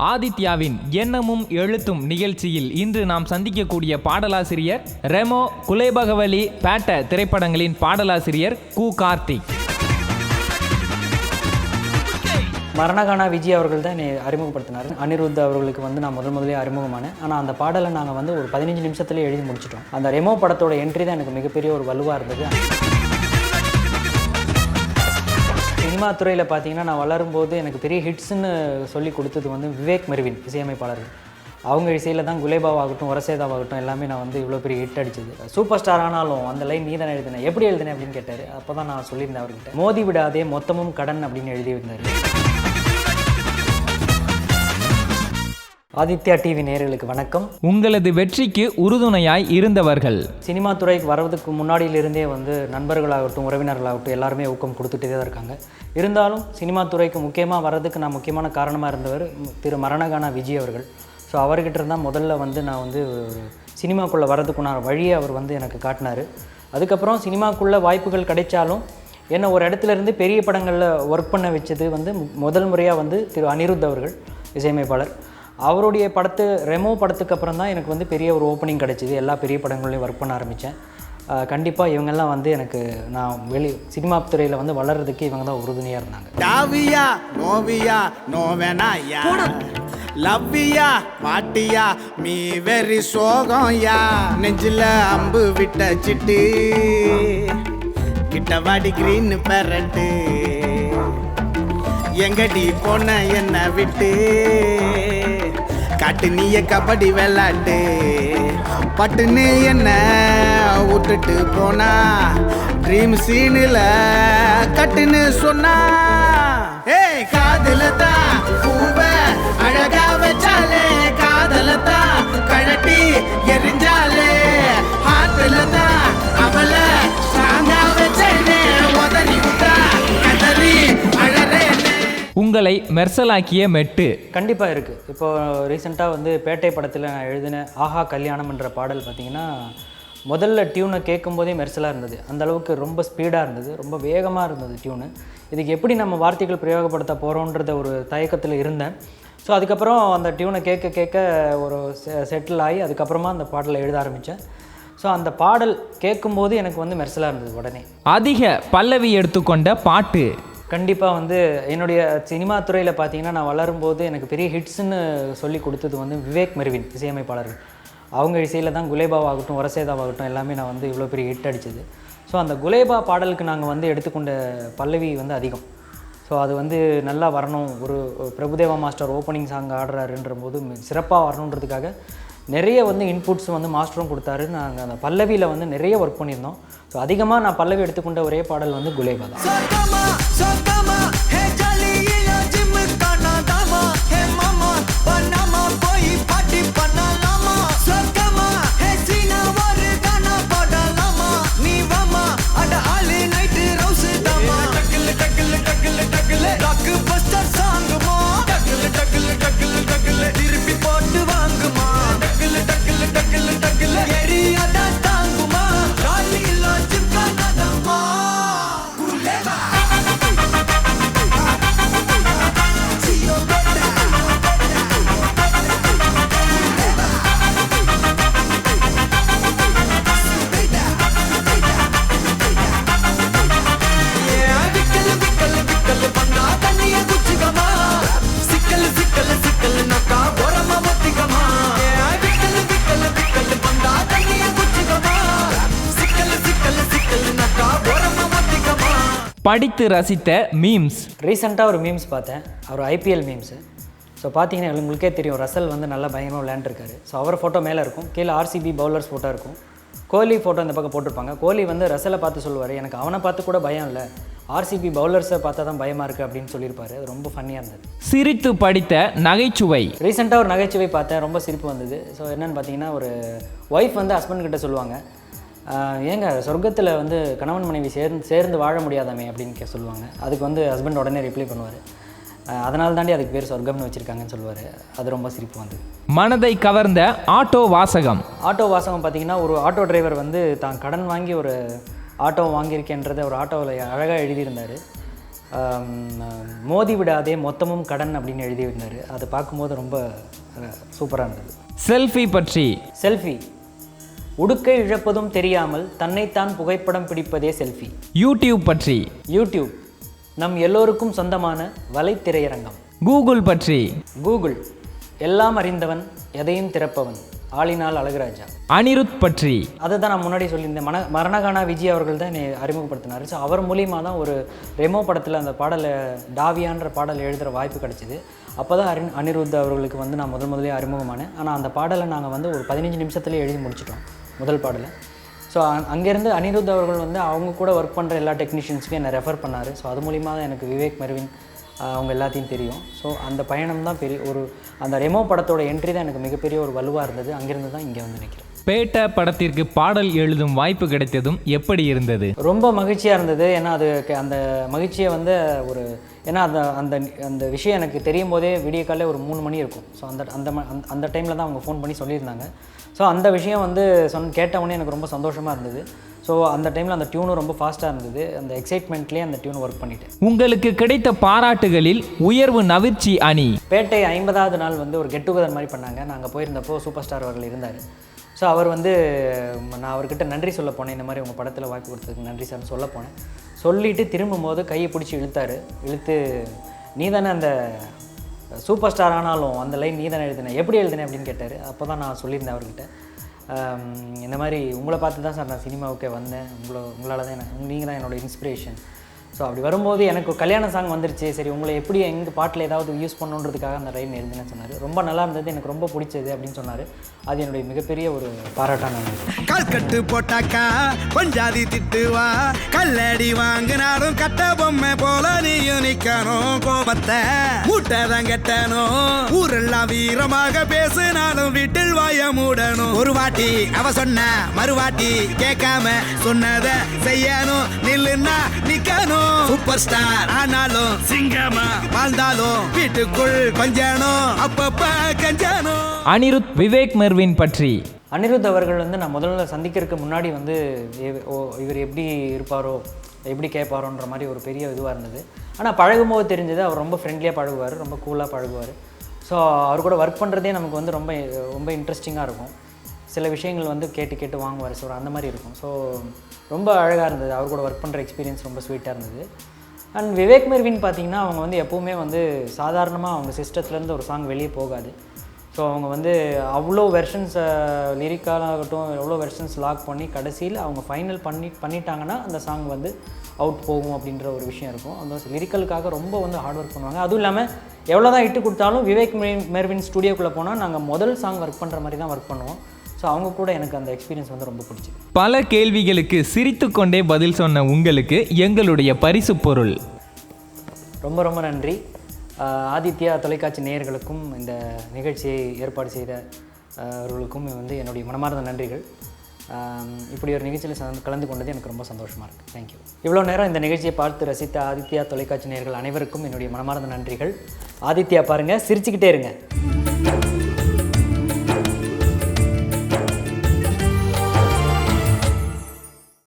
ஆதித்யாவின் எண்ணமும் எழுத்தும் நிகழ்ச்சியில் இன்று நாம் சந்திக்கக்கூடிய பாடலாசிரியர் ரெமோ, குலேபகவலி, பேட்ட திரைப்படங்களின் பாடலாசிரியர் கு. கார்த்திக். மரணகானா விஜய் அவர்கள் தான் என்னை அறிமுகப்படுத்தினார். அனிருத் அவர்களுக்கு நான் முதலே அறிமுகமானேன். ஆனால் அந்த பாடலை நாங்கள் ஒரு 15 நிமிஷத்துலேயே எழுதி முடிச்சிட்டோம். அந்த ரெமோ படத்தோட என்ட்ரி தான் எனக்கு மிகப்பெரிய ஒரு வலுவாக இருந்தது. சினிமா துறையில் பார்த்தீங்கன்னா நான் வளரும்போது எனக்கு பெரிய ஹிட்ஸ்ன்னு சொல்லி கொடுத்தது விவேக் மெர்வின் இசையமைப்பாளர்கள். அவங்க இசையில் தான் குலேபாவாகட்டும், வரசேதாவாகட்டும் எல்லாமே நான் இவ்வளோ பெரிய ஹிட் அடிச்சது. சூப்பர் ஸ்டார் ஆனாலும் அந்த லைன் நீ தானே எழுதினேன், எப்படி எழுதினேன் அப்படின்னு கேட்டார். அப்போ தான் நான் சொல்லியிருந்தேன் அவர்கிட்ட, மோதி விடாதே மொத்தமும் கடன் அப்படின்னு எழுதியிருந்தார். ஆதித்யா டிவி நேயர்களுக்கு வணக்கம். உங்களது வெற்றிக்கு உறுதுணையாய் இருந்தவர்கள். சினிமா துறைக்கு வர்றதுக்கு முன்னாடியிலிருந்தே நண்பர்களாகட்டும், உறவினர்களாகட்டும் எல்லாருமே ஊக்கம் கொடுத்துட்டே தான் இருக்காங்க. இருந்தாலும் சினிமா துறைக்கு முக்கியமாக வர்றதுக்கு நான் முக்கியமான காரணமாக இருந்தவர் திரு மரணகானா விஜய் அவர்கள். ஸோ அவர்கிட்ட இருந்தால் முதல்ல நான் ஒரு சினிமாக்குள்ளே வர்றதுக்குண்டான வழியை அவர் எனக்கு காட்டினார். அதுக்கப்புறம் சினிமாக்குள்ளே வாய்ப்புகள் கிடைச்சாலும் என்னை ஒரு இடத்துலேருந்து பெரிய படங்களில் ஒர்க் பண்ண வச்சது முதல் முறையாக திரு அனிருத் அவர்கள் இசையமைப்பாளர். அவருடைய ரெமோ படத்துக்கு அப்புறம் தான் எனக்கு பெரிய ஒரு ஓப்பனிங் கிடச்சிது. எல்லா பெரிய படங்களையும் ஒர்க் பண்ண ஆரம்பித்தேன். கண்டிப்பாக இவங்கெல்லாம் எனக்கு நான் சினிமா துறையில் வளர்கிறதுக்கு இவங்க தான் உறுதுணையாக இருந்தாங்க. டாவியா நோவியா நோவேனாயா லவ்வியா பாட்டியா மீ வெரி சோகம்யா நெஞ்சில் அம்பு விட்ட சிட்டு கிட்டவாடி கிரீன் பெரட்டு எங்கடி போன என்ன விட்டு காட்டு நீய கபடி விளாட்டு பட்டுன்னு என்ன விட்டுட்டு போனா ட்ரீம் சீனில் கட்டுன்னு சொன்னா ஏய் காதல தான் பூவ அழகா வச்சாலே காதல தான் கழட்டி எரிஞ்சாலே ஹார்ட்ல தான் அவளை ஸ்ட்ராங்கா வச்சேனே உதறி விட்டா கதறி அழறே. உங்களை மெர்சலாக்கிய மெட்டு கண்டிப்பாக இருக்குது. இப்போது ரீசெண்டாக பேட்டை படத்தில் நான் எழுதின ஆஹா கல்யாணம் என்ற பாடல் பார்த்திங்கன்னா முதல்ல டியூனை கேட்கும்போதே மெர்சலாக இருந்தது. அந்தளவுக்கு ரொம்ப ஸ்பீடாக இருந்தது, ரொம்ப வேகமாக இருந்தது டியூனு. இதுக்கு எப்படி நம்ம வார்த்தைகள் பிரயோகப்படுத்த போகிறோன்றத ஒரு தயக்கத்தில் இருந்தேன். ஸோ அதுக்கப்புறம் அந்த டியூனை கேட்க கேட்க ஒரு செட்டில் ஆகி அதுக்கப்புறமா அந்த பாடலை எழுத ஆரம்பித்தேன். ஸோ அந்த பாடல் கேட்கும்போது எனக்கு மெர்சலாக இருந்தது. உடனே அதிக பல்லவி எடுத்துக்கொண்ட பாட்டு கண்டிப்பாக என்னுடைய சினிமா துறையில் பார்த்தீங்கன்னா நான் வளரும்போது எனக்கு பெரிய ஹிட்ஸ்ன்னு சொல்லி கொடுத்தது விவேக் மெர்வின் இசையமைப்பாளர்கள். அவங்க இசையில் தான் குலேபாவாகட்டும், வரசேதாவாகட்டும் எல்லாமே நான் இவ்வளோ பெரிய ஹிட் அடிச்சது. ஸோ அந்த குலேபா பாடலுக்கு நாங்கள் எடுத்துக்கொண்ட பல்லவி அதிகம். ஸோ அது நல்லா வரணும், ஒரு பிரபுதேவா மாஸ்டர் ஓப்பனிங் சாங் ஆடுறாருன்ற போது சிறப்பாக வரணுன்றதுக்காக நிறைய இன்புட்ஸ் மாஸ்டரும் கொடுத்தாரு. நாங்கள் அந்த பல்லவியில் நிறைய ஒர்க் பண்ணியிருந்தோம். ஸோ அதிகமாக நான் பல்லவி எடுத்துக்கொண்ட ஒரே பாடல் குலேபா தான். படித்து ரசித்த மீம்ஸ். ரீசெண்டாக ஒரு மீம்ஸ் பார்த்தேன், அவர் ஐபிஎல் மீம்ஸு. ஸோ பார்த்தீங்கன்னா உங்களுக்கே தெரியும், ரசல் நல்லா பயங்கரமாக விளையாண்டுருக்காரு. ஸோ அவர் ஃபோட்டோ மேலே இருக்கும், கீழே ஆர்சிபி பவுலர்ஸ் ஃபோட்டோ இருக்கும், கோலி ஃபோட்டோ இந்த பக்கம் போட்டிருப்பாங்க. கோலி ரசலை பார்த்து சொல்லுவார், எனக்கு அவனை பார்த்து கூட பயம் இல்லை, ஆர்சிபி பவுலர்ஸை பார்த்தா தான் பயமாக இருக்குது அப்படின்னு சொல்லியிருப்பாரு. அது ரொம்ப ஃபன்னியாக இருந்தது. சிரித்து படித்த நகைச்சுவை. ரீசெண்டாக ஒரு நகைச்சுவை பார்த்தேன், ரொம்ப சிரிப்பு வந்தது. ஸோ என்னென்னு பார்த்தீங்கன்னா, ஒரு ஒய்ஃப் ஹஸ்பண்ட் கிட்ட சொல்லுவாங்க, ஏங்க சொர்க்கத்தில் கணவன் மனைவி சேர்ந்து வாழ முடியாதாமே அப்படின்னு சொல்லுவாங்க. அதுக்கு ஹஸ்பண்ட் உடனே ரிப்ளை பண்ணுவார், அதனால தாண்டி அதுக்கு பேர் சொர்க்கம்னு வச்சுருக்காங்கன்னு சொல்லுவார். அது ரொம்ப சிரிப்பு வந்தது. மனதை கவர்ந்த ஆட்டோ வாசகம். ஆட்டோ வாசகம் பார்த்திங்கன்னா, ஒரு ஆட்டோ டிரைவர் தான் கடன் வாங்கி ஒரு ஆட்டோ வாங்கியிருக்கேன்றதை ஒரு ஆட்டோவில் அழகாக எழுதியிருந்தார். மோதி விடாதே மொத்தமும் கடன் அப்படின்னு எழுதியிருந்தார். அதை பார்க்கும்போது ரொம்ப சூப்பராக இருந்தது. செல்ஃபி பற்றி. செல்ஃபி, உடுக்கை இழப்பதும் தெரியாமல் தன்னைத்தான் புகைப்படம் பிடிப்பதே செல்ஃபி. யூடியூப் பற்றி. யூடியூப் நம் எல்லோருக்கும் சொந்தமான வலைத்திரையரங்கம். கூகுள் பற்றி. கூகுள் எல்லாம் அறிந்தவன், எதையும் திறப்பவன், ஆளினால் அழகுராஜா. அனிருத் பற்றி. அதை தான் நான் முன்னாடி சொல்லியிருந்தேன். மரணகானா விஜய் அவர்கள் தான் என்னை அறிமுகப்படுத்தினார். ஸோ அவர் மூலியமாக தான் ஒரு ரெமோ படத்தில் அந்த பாடலை டாவியான்ற பாடல் எழுதுகிற வாய்ப்பு கிடச்சிது. அப்போ தான் அனிருத் அவர்களுக்கு வந்து நான் முதலே அறிமுகமானேன். ஆனால் அந்த பாடலை நாங்கள் வந்து ஒரு 15 நிமிஷத்துலேயே எழுதி முடிச்சிட்டோம், முதல் பாடலை. ஸோ அங்கேருந்து அனிருத் அவர்கள் வந்து அவங்க கூட ஒர்க் பண்ணுற எல்லா டெக்னீஷியன்ஸுக்கும் என்னை ரெஃபர் பண்ணார். ஸோ அது மூலிமா தான் எனக்கு விவேக் மெர்வின் அவங்க எல்லாத்தையும் தெரியும். ஸோ அந்த பயணம் தான் அந்த ரெமோ படத்தோட என்ட்ரி தான் எனக்கு மிகப்பெரிய ஒரு வலுவாக இருந்தது. அங்கேருந்து தான் இங்கே வந்து நிற்கிறேன். பேட்ட படத்திற்கு பாடல் எழுதும் வாய்ப்பு கிடைத்ததும் எப்படி இருந்தது? ரொம்ப மகிழ்ச்சியாக இருந்தது. ஏன்னா அது அந்த மகிழ்ச்சியை வந்து ஏன்னா அந்த அந்த விஷயம் எனக்கு தெரியும் போதே விடிய காலையில் ஒரு 3 மணி இருக்கும். ஸோ அந்த டைமில் தான் அவங்க ஃபோன் பண்ணி சொல்லியிருந்தாங்க. ஸோ அந்த விஷயம் வந்து கேட்டவுடனே எனக்கு ரொம்ப சந்தோஷமாக இருந்தது. ஸோ அந்த டைமில் அந்த டியூனும் ரொம்ப ஃபாஸ்ட்டாக இருந்தது. அந்த எக்ஸைட்மெண்ட்லேயே அந்த டியூன் ஒர்க் பண்ணிட்டேன். உங்களுக்கு கிடைத்த பாராட்டுகளில் உயர்வு நவிர்ச்சி அணி. பேட்டை 50வது நாள் வந்து ஒரு கெட் டுகெதர் மாதிரி பண்ணாங்க. நாங்கள் போயிருந்தப்போ சூப்பர் ஸ்டார் அவர்கள் இருந்தார். ஸோ அவர் வந்து நான் அவர்கிட்ட நன்றி சொல்ல போனேன். இந்த மாதிரி உங்கள் படத்தில் வாய்ப்பு கொடுத்ததுக்கு நன்றி சார்னு சொல்ல போனேன். சொல்லிவிட்டு திரும்பும் போது கையை பிடிச்சி இழுத்து நீ தானே அந்த சூப்பர் ஸ்டார் ஆனாலும் அந்த லைன் நீ தானே எழுதினேன், எப்படி எழுதினேன் அப்படின்னு கேட்டார். அப்போ தான் நான் சொல்லியிருந்தேன் அவர்கிட்ட, இந்த மாதிரி உங்களை பார்த்து தான் சார் நான் சினிமாவுக்கே வந்தேன், உங்களால் தான் நீங்கள் தான் என்னோடய இன்ஸ்பிரேஷன். ஸோ அப்படி வரும்போது எனக்கு கல்யாண சாங் வந்துருச்சு, சரி உங்களை எப்படி எங்கள் பாட்டில் ஏதாவது யூஸ் பண்ணுன்றதுக்காக அந்த லைன் எழுதுனேன்னு சொன்னார். ரொம்ப நல்லா இருந்தது, எனக்கு ரொம்ப பிடிச்சது அப்படின்னு சொன்னார். அது என்னுடைய மிகப்பெரிய ஒரு பாராட்டான. கல்கட்டு போட்டாக்கா பஞ்சாதி திட்டுவா, கல்லடி வாங்கினாலும் கட்ட பொம்மை போல நீயும் நிக்கணும், கோபத்தை மூட்டதான் கட்டணும், ஊரெல்லாம் வீரமாக பேசினாலும் வீட்டில் வாய மூடணும். ஒரு வாட்டி அவ சொன்ன மறுவாட்டி கேட்காம சொன்னத செய்யணும், நில்லுன்னா நிக்கணும். சூப்பர் ஸ்டார் ஆனாலும் சிங்கமா வாழ்ந்தாலும் வீட்டுக்குள் கொஞ்சணும், அப்பப்ப கஞ்சணும். அனிருத் விவேக் மெர்வின் பற்றி. அனிருத் அவர்கள் வந்து நான் முதல்ல சந்திக்கிறதுக்கு முன்னாடி வந்து இவர் எப்படி இருப்பாரோ எப்படி கேட்பாரோன்ற மாதிரி ஒரு பெரிய இதுவாக இருந்தது. ஆனால் பழகும்போது தெரிஞ்சது அவர் ரொம்ப ஃப்ரெண்ட்லியாக பழகுவார், ரொம்ப கூலாக பழகுவார். ஸோ அவர் கூட ஒர்க் பண்ணுறதே நமக்கு வந்து ரொம்ப ரொம்ப இன்ட்ரெஸ்டிங்காக இருக்கும். சில விஷயங்கள் வந்து கேட்டு வாங்குவார். ஸோ அந்த மாதிரி இருக்கும். ஸோ ரொம்ப அழகாக இருந்தது. அவர் கூட ஒர்க் பண்ணுற எக்ஸ்பீரியன்ஸ் ரொம்ப ஸ்வீட்டாக இருந்தது. அண்ட் விவேக் மெர்வின் பார்த்திங்கன்னா அவங்க வந்து எப்போவுமே வந்து சாதாரணமாக அவங்க சிஸ்டத்துலேருந்து ஒரு சாங் வெளியே போகாது. ஸோ அவங்க வந்து அவ்வளோ வெர்ஷன்ஸ் லிரிக்காகட்டும் எவ்வளோ வெர்ஷன்ஸ் லாக் பண்ணி கடைசியில் அவங்க ஃபைனல் பண்ணிட்டாங்கன்னா அந்த சாங் வந்து அவுட் போகும் அப்படின்ற ஒரு விஷயம் இருக்கும். அந்த லிரிக்கலுக்காக ரொம்ப வந்து ஹார்ட் ஒர்க் பண்ணுவாங்க. அதுவும் இல்லாமல் எவ்வளோ தான் இட்டு கொடுத்தாலும் விவேக் மெர்வின் ஸ்டுடியோக்குள்ளே போனால் நாங்கள் முதல் சாங் ஒர்க் பண்ணுற மாதிரி தான் ஒர்க் பண்ணுவோம். ஸோ அவங்க கூட எனக்கு அந்த எக்ஸ்பீரியன்ஸ் வந்து ரொம்ப பிடிச்சி. பல கேள்விகளுக்கு சிரித்து கொண்டே பதில் சொன்ன உங்களுக்கு எங்களுடைய பரிசு பொருள். ரொம்ப ரொம்ப நன்றி. ஆதித்யா தொலைக்காட்சி நேயர்களுக்கும் இந்த நிகழ்ச்சியை ஏற்பாடு செய்த அவர்களுக்கும் வந்து என்னுடைய மனமார்ந்த நன்றிகள். இப்படி ஒரு நிகழ்ச்சியில் கலந்து கொண்டது எனக்கு ரொம்ப சந்தோஷமாக இருக்குது. தேங்க்யூ. இவ்வளோ நேரம் இந்த நிகழ்ச்சியை பார்த்து ரசித்த ஆதித்யா தொலைக்காட்சி நேயர்கள் அனைவருக்கும் என்னுடைய மனமார்ந்த நன்றிகள். ஆதித்யா பாருங்கள், சிரிச்சுக்கிட்டே இருங்க.